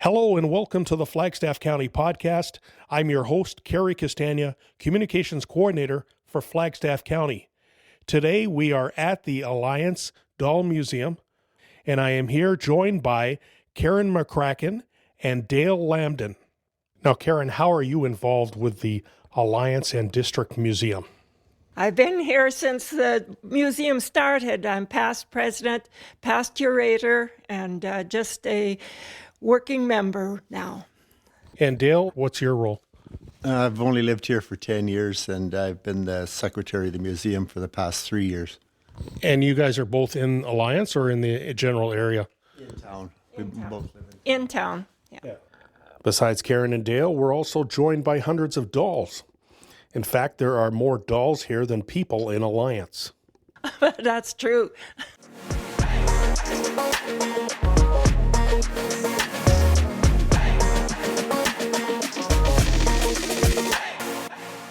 Hello and welcome to the Flagstaff County Podcast. I'm your host, Cary Castagna, Communications Coordinator for Flagstaff County. Today we are at the Alliance Doll Museum, and I am here joined by Karin McCracken and Dale Lambden. Now, Karin, how are you involved with the Alliance and District Museum? I've been here since the museum started. I'm past president, past curator, and just a working member now. And Dale, what's your role? I've only lived here for 10 years, and I've been the secretary of the museum for the past 3 years. And you guys are both in Alliance or in the general area? In town. We both live In town, yeah. Besides Karin and Dale, we're also joined by hundreds of dolls. In fact, there are more dolls here than people in Alliance. That's true.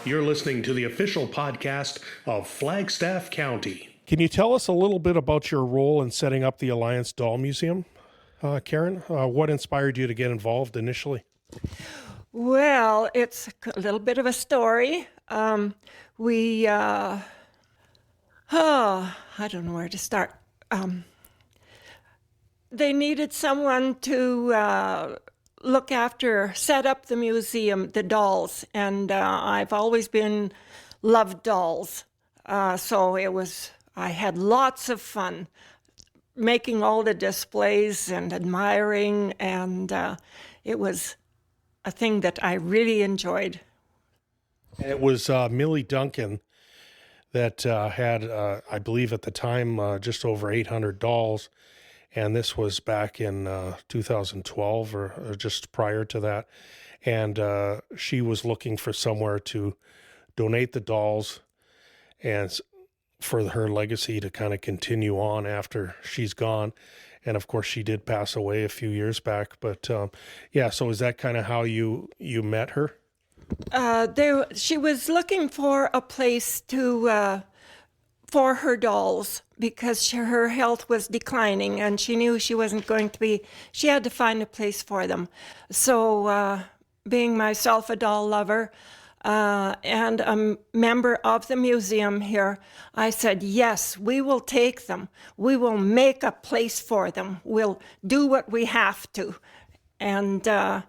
You're listening to the official podcast of Flagstaff County. Can you tell us a little bit about your role in setting up the Alliance Doll Museum, Karin? What inspired you to get involved initially? Well, it's a little bit of a story. I don't know where to start. They needed someone to set up the museum, the dolls, and I've always loved dolls. I had lots of fun making all the displays and admiring, and it was a thing that I really enjoyed. And it was Millie Duncan that had, I believe at the time, just over 800 dolls. And this was back in 2012 or just prior to that. And she was looking for somewhere to donate the dolls and for her legacy to kind of continue on after she's gone. And of course, she did pass away a few years back. But so is that kind of how you met her? She was looking for a place for her dolls because her health was declining and she knew she had to find a place for them. So being myself a doll lover and a member of the museum here, I said, yes, we will take them. We will make a place for them. We'll do what we have to. And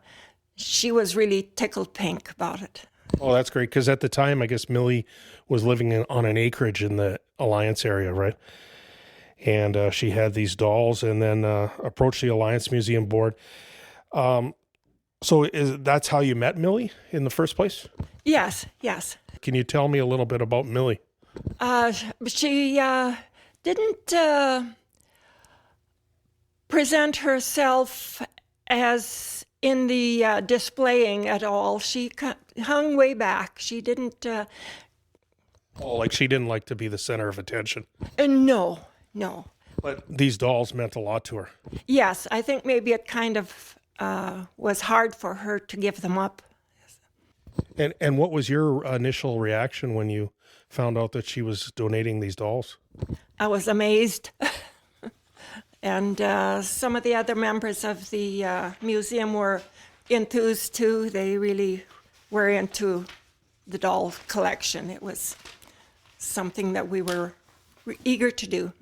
she was really tickled pink about it. Oh, that's great. Because at the time, I guess Millie was living on an acreage in the Alliance area, right? And she had these dolls and then approached the Alliance Museum Board. So that's how you met Millie in the first place? Yes. Can you tell me a little bit about Millie? She didn't present herself as in the displaying at all. She hung way back. She didn't... she didn't like to be the center of attention? No. But these dolls meant a lot to her. Yes, I think maybe it kind of was hard for her to give them up. And what was your initial reaction when you found out that she was donating these dolls? I was amazed. And some of the other members of the museum were enthused too. They really were into the doll collection. It was something that we were eager to do.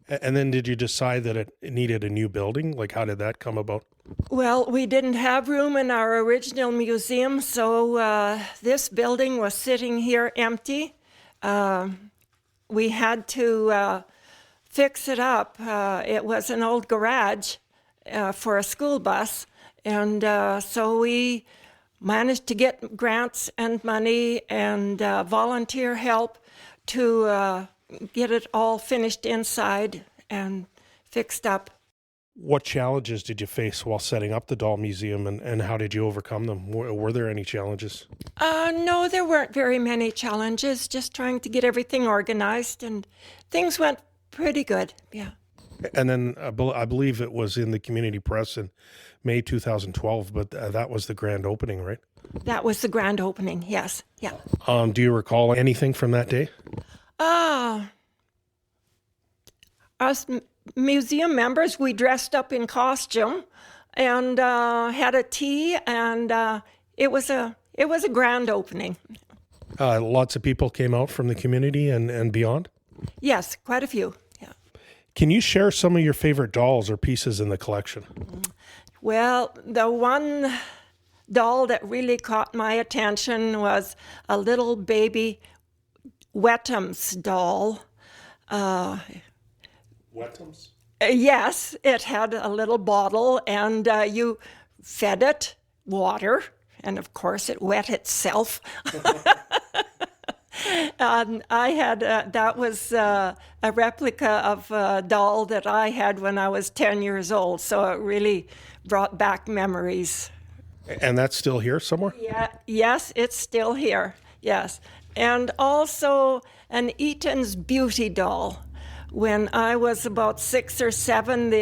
And then did you decide that it needed a new building? Like, how did that come about? Well, we didn't have room in our original museum, so this building was sitting here empty. We had to fix it up. It was an old garage for a school bus, and so we managed to get grants and money and volunteer help to get it all finished inside and fixed up. What challenges did you face while setting up the doll museum, and how did you overcome them? Were there any challenges? No, there weren't very many challenges, just trying to get everything organized, and things went pretty good, yeah. And then I believe it was in the community press in May 2012, but that was the grand opening, right? That was the grand opening, yes, yeah. Do you recall anything from that day? Us museum members, we dressed up in costume and had a tea, and it was a grand opening. Lots of people came out from the community and beyond. Yes, quite a few. Yeah. Can you share some of your favorite dolls or pieces in the collection? Well, the one doll that really caught my attention was a little baby Wetham's doll. Wetham's? Yes, it had a little bottle, and you fed it water, and of course it wet itself. I had that was a replica of a doll that I had when I was 10 years old, so it really brought back memories. And that's still here somewhere? Yeah, yes, it's still here. Yes, and also an Eaton's Beauty doll. When I was about 6 or 7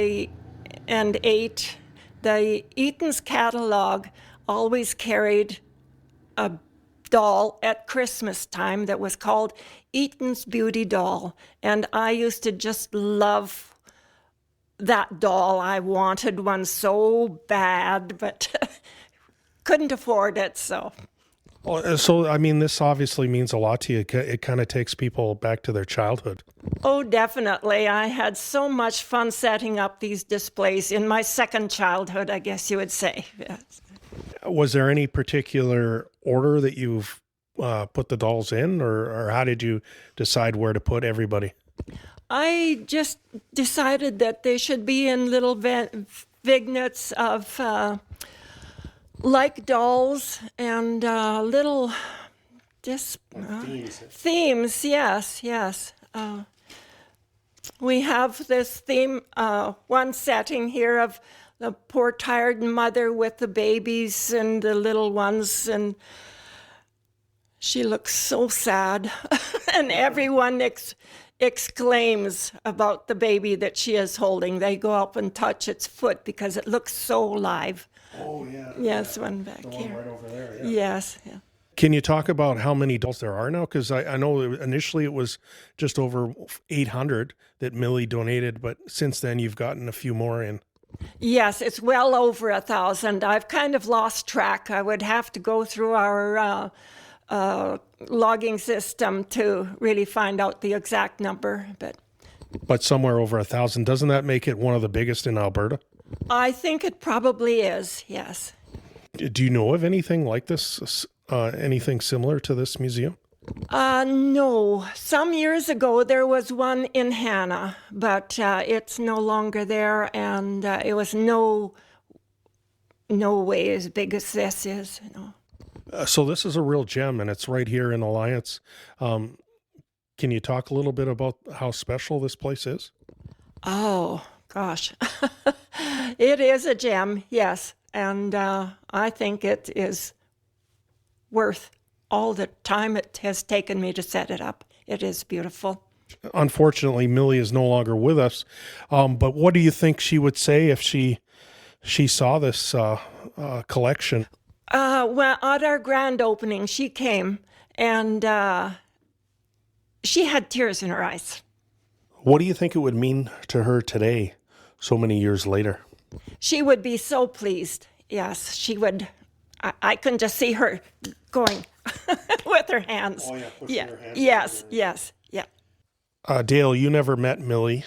and 8, the Eaton's catalog always carried a doll at Christmas time that was called Eaton's Beauty doll. And I used to just love that doll. I wanted one so bad, but couldn't afford it, so. So, I mean, this obviously means a lot to you. It kind of takes people back to their childhood. Oh, definitely. I had so much fun setting up these displays in my second childhood, I guess you would say. Yes. Was there any particular order that you've put the dolls in, or how did you decide where to put everybody? I just decided that they should be in little vignettes of like dolls and little just themes. Yes. We have this theme, one setting here of the poor tired mother with the babies and the little ones, and she looks so sad. And everyone exclaims about the baby that she is holding. They go up and touch its foot because it looks so live. Oh, yeah. Yes, one back the here. One right over there, yeah. Yes, yeah. Can you talk about how many dolls there are now? Because I know initially it was just over 800 that Millie donated, but since then you've gotten a few more in. Yes, it's well over 1,000. I've kind of lost track. I would have to go through our logging system to really find out the exact number. But somewhere over 1,000. Doesn't that make it one of the biggest in Alberta? I think it probably is, yes. Do you know of anything like this, anything similar to this museum? No. Some years ago, there was one in Hannah, but it's no longer there, and it was no way as big as this is. So this is a real gem, and it's right here in Alliance. Can you talk a little bit about how special this place is? Oh, gosh. It is a gem, yes, and I think it is worth all the time it has taken me to set it up. It is beautiful. Unfortunately, Millie is no longer with us, but what do you think she would say if she saw this collection? Well, at our grand opening, she came, and she had tears in her eyes. What do you think it would mean to her today, so many years later? She would be so pleased. Yes, she would. I can just see her going with her hands. Oh, yeah, pushing her hands. Yes. Dale, you never met Millie.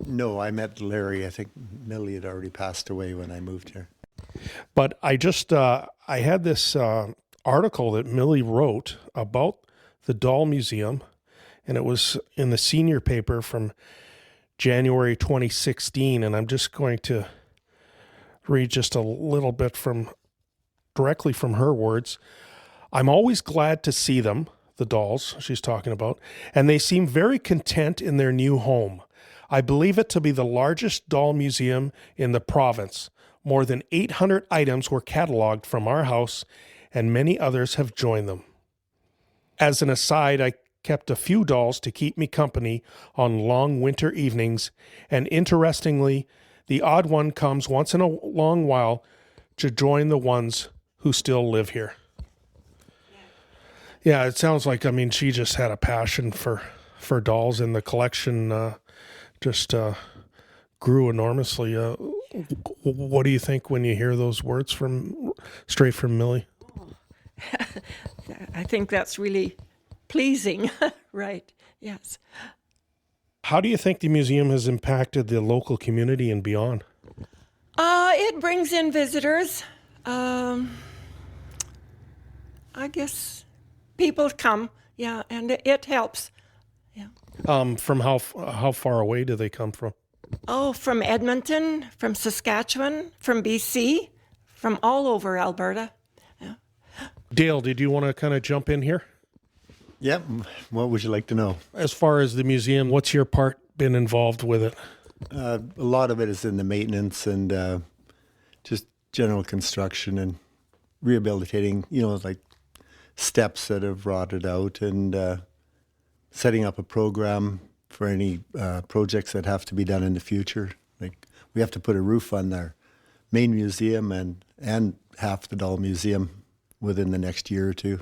No, I met Larry. I think Millie had already passed away when I moved here. But I just, I had this article that Millie wrote about the Doll Museum, and it was in the senior paper from January 2016, and I'm just going to read just a little bit directly from her words. I'm always glad to see them, the dolls she's talking about, and they seem very content in their new home. I believe it to be the largest doll museum in the province. More than 800 items were cataloged from our house, and many others have joined them. As an aside, I kept a few dolls to keep me company on long winter evenings, and interestingly, the odd one comes once in a long while to join the ones who still live here. Yeah, it sounds like, I mean, she just had a passion for dolls, and the collection just grew enormously. What do you think when you hear those words straight from Millie? I think that's really pleasing. Right, yes. How do you think the museum has impacted the local community and beyond? It brings in visitors. I guess people come, yeah, and it helps. Yeah. From how far away do they come from? Oh, from Edmonton, from Saskatchewan, from BC, from all over Alberta. Yeah. Dale, did you want to kind of jump in here? Yep. What would you like to know? As far as the museum, what's your part been involved with it? A lot of it is in the maintenance and just general construction and rehabilitating, like steps that have rotted out and setting up a program for any projects that have to be done in the future. Like we have to put a roof on our main museum and half the doll museum within the next year or two.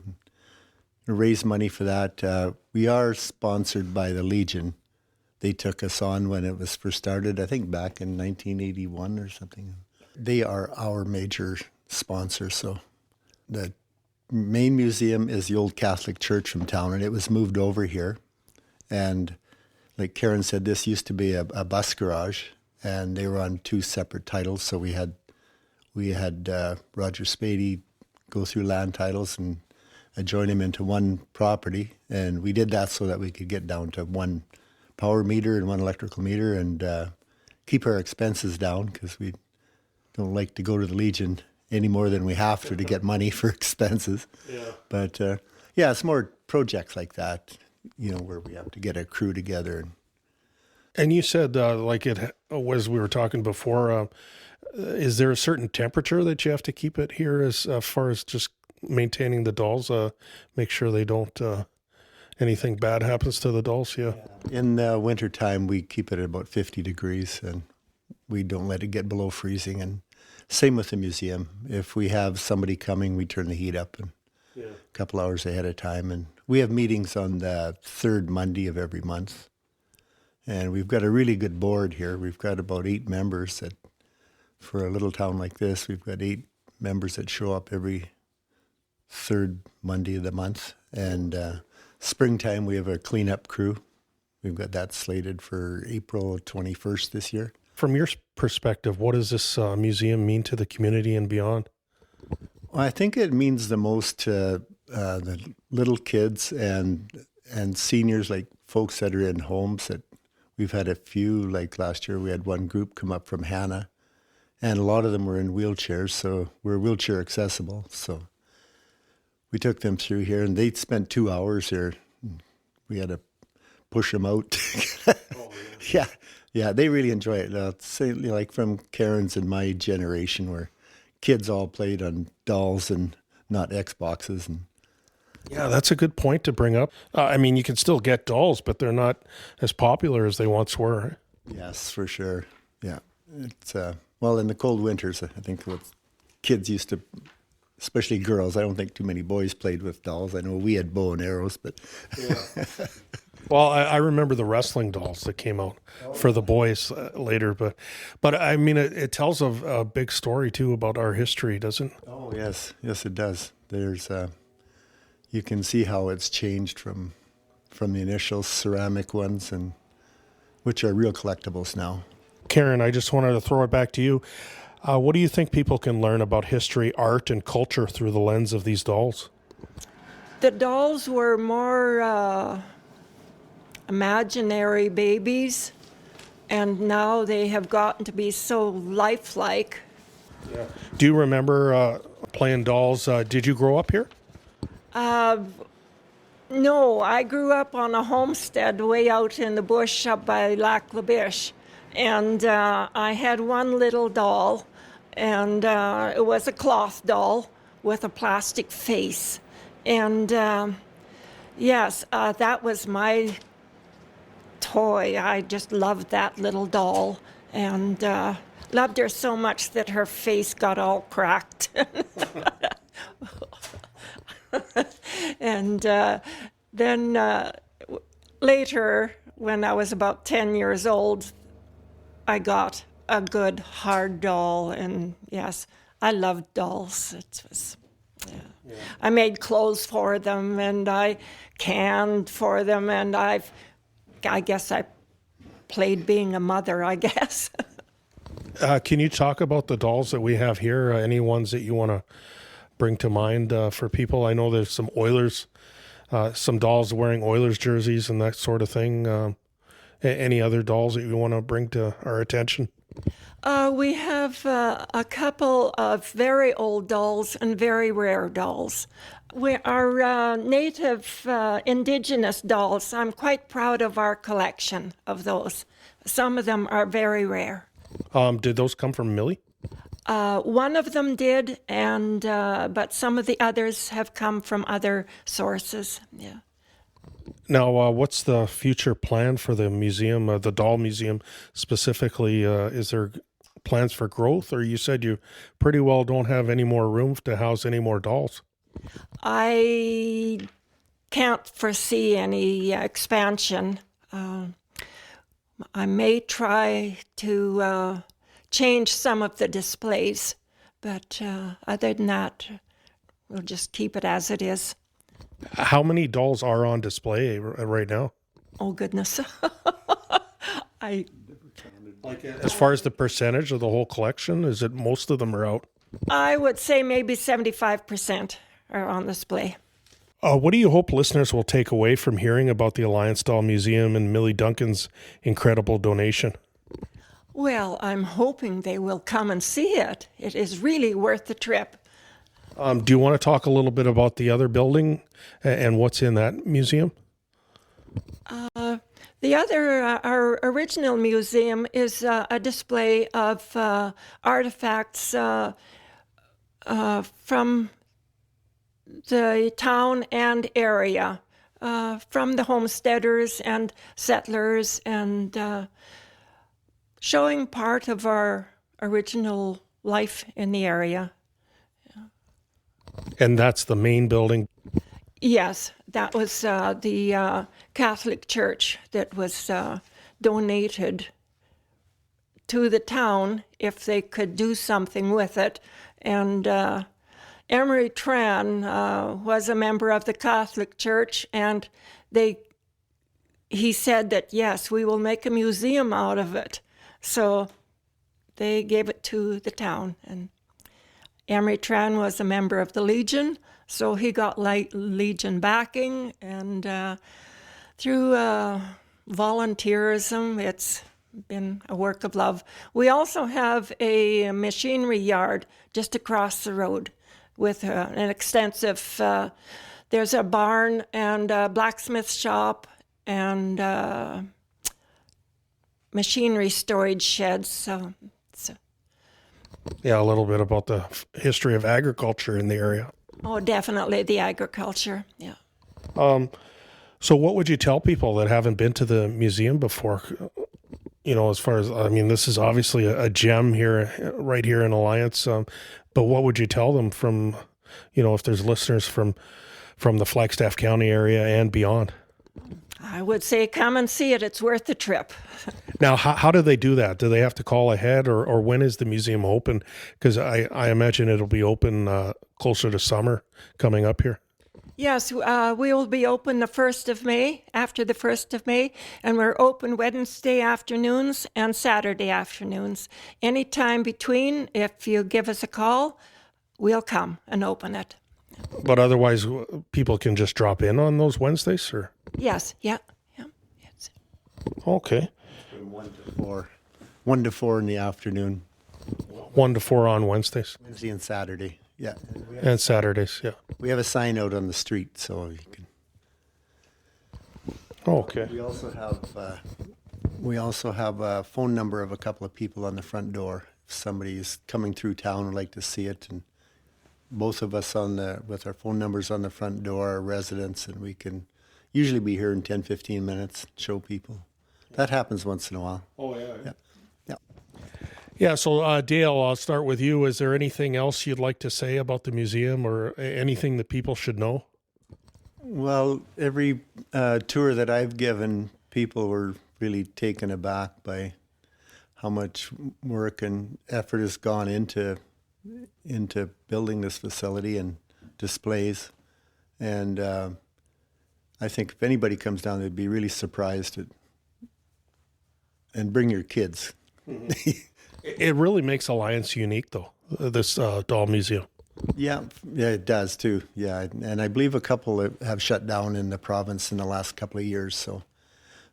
Raise money for that. We are sponsored by the Legion. They took us on when it was first started, I think back in 1981 or something. They are our major sponsor. So the main museum is the old Catholic church from town, and it was moved over here. And like Karin said, this used to be a bus garage, and they were on two separate titles. So we had Roger Spady go through land titles and join him into one property. And we did that so that we could get down to one power meter and one electrical meter and keep our expenses down, because we don't like to go to the Legion any more than we have to get money for expenses. Yeah. But it's more projects like that, where we have to get a crew together. And you said, like it was, we were talking before, is there a certain temperature that you have to keep it here as far as just maintaining the dolls, make sure they don't, anything bad happens to the dolls? Yeah. In winter time, we keep it at about 50 degrees and we don't let it get below freezing. And same with the museum. If we have somebody coming, we turn the heat up a couple hours ahead of time. And we have meetings on the third Monday of every month. And we've got a really good board here. We've got about 8 members that, for a little town like this, we've got 8 members that show up every third Monday of the month. And springtime, we have a cleanup crew. We've got that slated for April 21st this year. From your perspective, what does this museum mean to the community and beyond? Well, I think it means the most to the little kids and seniors, like folks that are in homes. That we've had a few, like last year we had one group come up from Hannah, and a lot of them were in wheelchairs, so we're wheelchair accessible. So we took them through here, and they spent 2 hours here. We had to push them out. Yeah, they really enjoy it. It's like from Karen's and my generation, where kids all played on dolls and not Xboxes. And yeah, that's a good point to bring up. I mean, you can still get dolls, but they're not as popular as they once were. Yes, for sure. Yeah, it's well, in the cold winters, I think what kids used to, especially girls, I don't think too many boys played with dolls. I know we had bow and arrows, but yeah. Well, I remember the wrestling dolls that came out for the boys later, but I mean, it tells a big story too about our history, doesn't it? Oh yes, it does. There's you can see how it's changed from the initial ceramic ones, and which are real collectibles now. Karin, I just wanted to throw it back to you. What do you think people can learn about history, art, and culture through the lens of these dolls? The dolls were more imaginary babies, and now they have gotten to be so lifelike. Yeah. Do you remember playing dolls? Did you grow up here? No, I grew up on a homestead way out in the bush up by Lac La Biche, and I had one little doll, and it was a cloth doll with a plastic face. And yes, that was my toy. I just loved that little doll, and loved her so much that her face got all cracked. And then later, when I was about 10 years old, I got a good hard doll, and yes, I loved dolls. It was, yeah. I made clothes for them, and I canned for them, and I guess I played being a mother, I guess. Can you talk about the dolls that we have here? Any ones that you want to bring to mind for people? I know there's some Oilers, some dolls wearing Oilers jerseys and that sort of thing. Any other dolls that you want to bring to our attention? We have a couple of very old dolls and very rare dolls. Our native indigenous dolls, I'm quite proud of our collection of those. Some of them are very rare. Did those come from Millie? One of them did, and but some of the others have come from other sources. Yeah. Now, what's the future plan for the museum, the doll museum specifically? Is there plans for growth, or you said you pretty well don't have any more room to house any more dolls? I can't foresee any expansion. I may try to change some of the displays, but other than that, we'll just keep it as it is. How many dolls are on display right now? Oh, goodness. As far as the percentage of the whole collection, is it most of them are out? I would say maybe 75% are on display. What do you hope listeners will take away from hearing about the Alliance Doll Museum and Millie Duncan's incredible donation? Well, I'm hoping they will come and see it. It is really worth the trip. Do you want to talk a little bit about the other building and what's in that museum? The other, our original museum is a display of artifacts from the town and area, from the homesteaders and settlers, and showing part of our original life in the area. And that's the main building? Yes, that was the Catholic Church that was donated to the town if they could do something with it. And Emery Tran was a member of the Catholic Church, and he said that, yes, we will make a museum out of it. So they gave it to the town. And Emery Tran was a member of the Legion, so he got Legion backing, and through volunteerism, it's been a work of love. We also have a machinery yard just across the road with an extensive, there's a barn and a blacksmith shop and machinery storage sheds. So yeah, a little bit about the history of agriculture in the area. Oh, definitely the agriculture, yeah. So what would you tell people that haven't been to the museum before? You know, as far as, I mean, this is obviously a gem here, right here in Alliance. But what would you tell them from, you know, if there's listeners from the Flagstaff County area and beyond? I would say come and see it. It's worth the trip. Now, how do they do that? Do they have to call ahead, or when is the museum open? Because I imagine it'll be open closer to summer coming up here. Yes, we will be open the 1st of May, after the 1st of May, and we're open Wednesday afternoons and Saturday afternoons. Anytime between, if you give us a call, we'll come and open it. But otherwise, people can just drop in on those Wednesdays, or? Yes, yeah. Yes. Okay. From 1 to 4. 1 to 4 in the afternoon. 1 to 4 on Wednesdays. Wednesday and Saturday. Yeah. And Saturdays, yeah. We have a sign out on the street, so you can. Okay. We also have a phone number of a couple of people on the front door. If somebody is coming through town and would like to see it, and both of us with our phone numbers on the front door are residents, and we can usually be here in 10, 15 minutes, show people. That happens once in a while. Oh, yeah. Yeah. Yeah, so Dale, I'll start with you. Is there anything else you'd like to say about the museum, or anything that people should know? Well, every tour that I've given, people were really taken aback by how much work and effort has gone into building this facility and displays. And I think if anybody comes down, they'd be really surprised and bring your kids. It really makes Alliance unique, though, this doll museum. Yeah, it does too. Yeah, and I believe a couple have shut down in the province in the last couple of years, so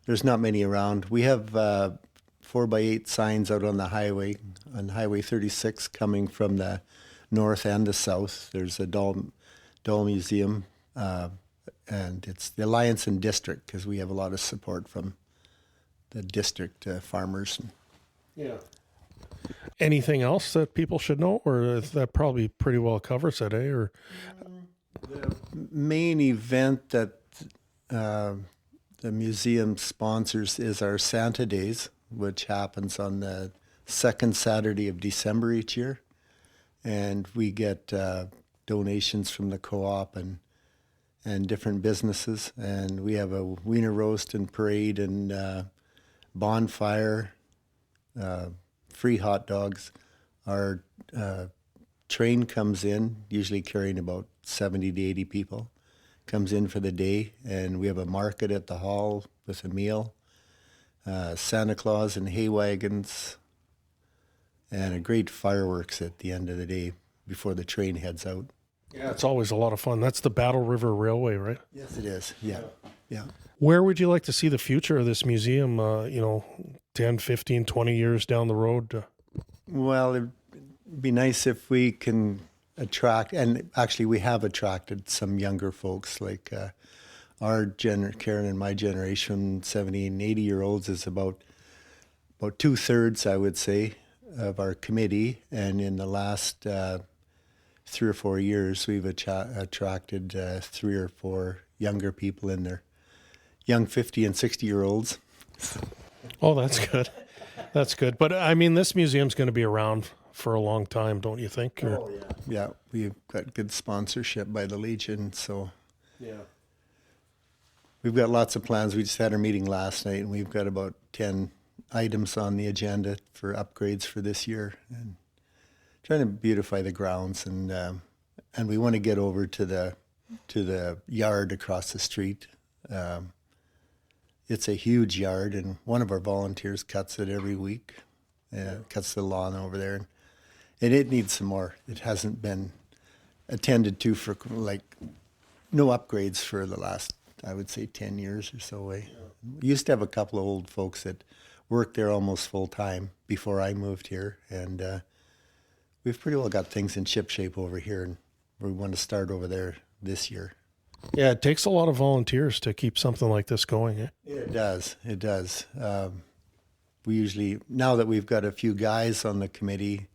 there's not many around. We have 4x8 signs out on the highway, on Highway 36, coming from the north and the south. There's a doll museum, and it's the Alliance and District, because we have a lot of support from the district farmers. Yeah. Anything else that people should know, or that probably pretty well covers it, eh? Or the main event that the museum sponsors is our Santa Days, which happens on the second Saturday of December each year, and we get donations from the co-op and different businesses, and we have a wiener roast and parade and bonfire. Free hot dogs. Our train comes in, usually carrying about 70 to 80 people, comes in for the day, and we have a market at the hall with a meal, Santa Claus and hay wagons, and a great fireworks at the end of the day before the train heads out. yeah, it's always a lot of fun. That's the Battle River Railway, right? Yes, it is. Yeah. Where would you like to see the future of this museum, 10, 15, 20 years down the road? Well, it'd be nice if we can attract, and actually we have attracted some younger folks, like Karin and my generation, 70 and 80-year-olds, is about 2/3, I would say, of our committee. And in the last 3 or 4 years, we've attracted 3 or 4 younger people in their young 50 and 60-year-olds. Oh, that's good. That's good. But I mean, this museum's going to be around for a long time, don't you think? Or... Oh, yeah. Yeah, we've got good sponsorship by the Legion, so yeah, we've got lots of plans. We just had our meeting last night, and we've got about 10 items on the agenda for upgrades for this year, and trying to beautify the grounds, and we want to get over to the yard across the street. It's a huge yard, and one of our volunteers cuts it every week, cuts the lawn over there, and it needs some more. It hasn't been attended to for no upgrades for the last, I would say, 10 years or so. We used to have a couple of old folks that worked there almost full time before I moved here, and we've pretty well got things in ship shape over here, and we want to start over there this year. Yeah, it takes a lot of volunteers to keep something like this going. Eh? It does. It does. We usually, now that we've got a few guys on the committee,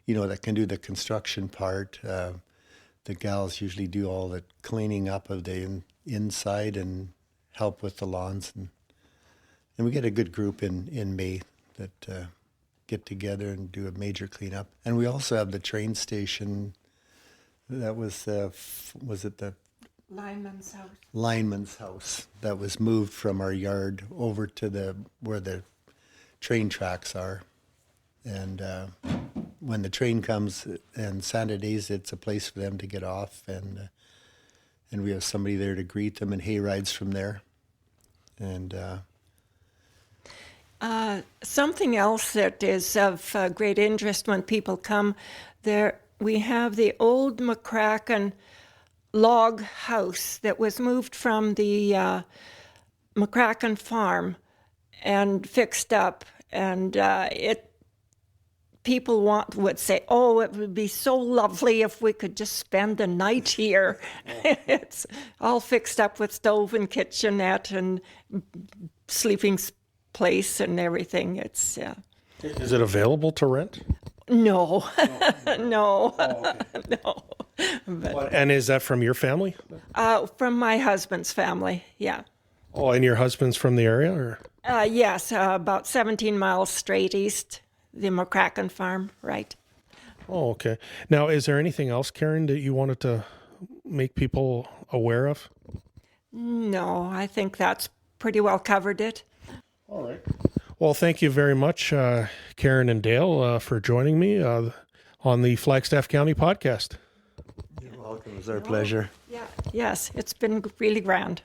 that can do the construction part, the gals usually do all the cleaning up of the inside and help with the lawns. And we get a good group in May that get together and do a major cleanup. And we also have the train station. That was it the lineman's house that was moved from our yard over to where the train tracks are. And when the train comes and Santa Days, it's a place for them to get off, and we have somebody there to greet them, and hay rides from there. And something else that is of great interest when people come there, we have the old McCracken log house that was moved from the McCracken farm and fixed up, and people would say, "Oh, it would be so lovely if we could just spend the night here." It's all fixed up with stove and kitchenette and sleeping place and everything. It's Is it available to rent? no, no, Oh, okay. no. But, And is that from your family? from my husband's family, yeah. Oh, and your husband's from the area, or? Yes, about 17 miles straight east, the McCracken farm, right. Oh, okay. Now, is there anything else, Karin, that you wanted to make people aware of? No, I think that's pretty well covered it. All right. Well, thank you very much, Karin and Dale, for joining me on the Flagstaff County podcast. You're welcome. It was our pleasure. Yeah. Yes, it's been really grand.